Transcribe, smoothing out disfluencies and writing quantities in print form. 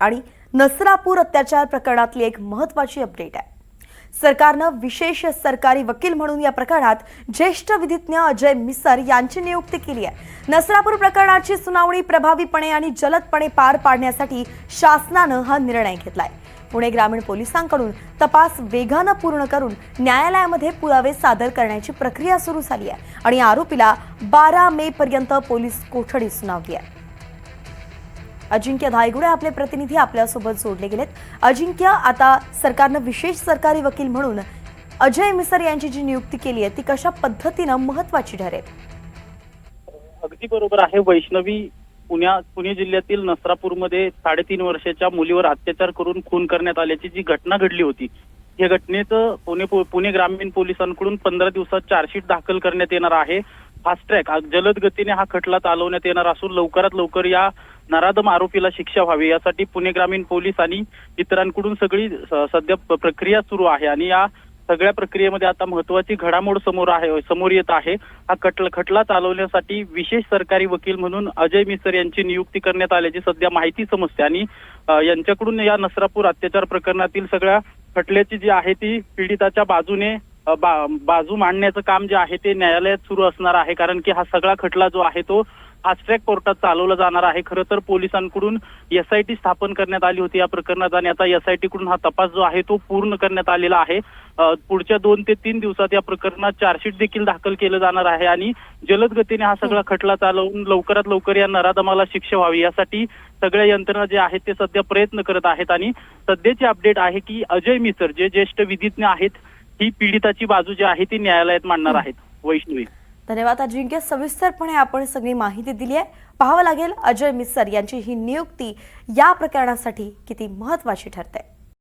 आणि नसरापूर अत्याचार प्रकरणातली एक महत्त्वाची अपडेट आहे। सरकारनं विशेष सरकारी वकील म्हणून या प्रकरणात ज्येष्ठ विधिज्ञ अजय मिसर यांची नियुक्ती केली आहे। नसरापूर प्रकरणाची सुनावणी प्रभावीपणे आणि जलदपणे पार पाडण्यासाठी शासनानं हा निर्णय घेतलाय। पुणे ग्रामीण पोलिसांकडून तपास वेगानं पूर्ण करून न्यायालयामध्ये पुरावे सादर करण्याची प्रक्रिया सुरू झाली आहे आणि आरोपीला 12 मे पर्यंत पोलीस कोठडी सुनावली आहे। अजिंक्य धायगुडे आपले प्रतिनिधी आपल्यासोबत जोडले गेलेत। अजिंक्य, आता सरकारनं विशेष सरकारी वकील म्हणून अजय मिसर यांची जी नियुक्ती केली आहे ती कशा पद्धतीनं महत्त्वाची ठरेल? अगदी बरोबर आहे वैष्णवी। पुणे जिल्ह्यातील नसरापूरमध्ये 3.5 वर्षाच्या मुलीवर अत्याचार करून खून करण्यात आल्याची जी घटना घडली होती, या घटनेचं पुणे ग्रामीण पोलिसांकडून 15 दिवसात चार्जशीट दाखल करण्यात येणार आहे। फास्ट ट्रॅक जलद गतीने हा खटला चालवण्यात येणार असून लवकरात लवकर या नराधम आरोपीला शिक्षा व्हावी यासाठी पुणे ग्रामीण पोलीस आणि इतरांकडून सगळी सध्या प्रक्रिया सुरू आहे आणि या सगळ्या प्रक्रियेमध्ये आता महत्त्वाची घडामोड समोर येत आहे। हा खटला चालवण्यासाठी विशेष सरकारी वकील म्हणून अजय मिसर यांची नियुक्ती करण्यात आल्याची सध्या माहिती समजते आणि यांच्याकडून या नसरापूर अत्याचार प्रकरणातील सगळ्या खटल्याची जी आहे ती पीडिताच्या बाजूने बाजू मांडण्याचं काम जे आहे ते न्यायालयात सुरू असणार आहे, कारण की हा सगळा खटला जो आहे तो फास्ट ट्रॅक कोर्टात चालवला जाणार आहे। खरं तर पोलिसांकडून SIT स्थापन करण्यात आली होती या प्रकरणात आणि आता SIT कडून हा तपास जो आहे तो पूर्ण करण्यात आलेला आहे। पुढच्या 2 ते 3 दिवसात या प्रकरणात चार्जशीट देखील दाखल केलं जाणार आहे आणि जलद गतीने हा सगळा खटला चालवून लवकरात लवकर या नराधमाला शिक्षा व्हावी यासाठी सगळ्या यंत्रणा जे आहेत ते सध्या प्रयत्न करत आहेत आणि सध्याची अपडेट आहे की अजय मिसर जे ज्येष्ठ विधिज्ञ आहेत ही पीडिताची बाजू जी आहे ती न्यायालयात मांडणार आहेत। वैष्णवी, धन्यवाद अजिंक्य, सविस्तरपणे आपण सगळी माहिती दिली आहे। पाहावं लागेल अजय मिसर यांची ही नियुक्ती या प्रकरणासाठी किती महत्त्वाची ठरते।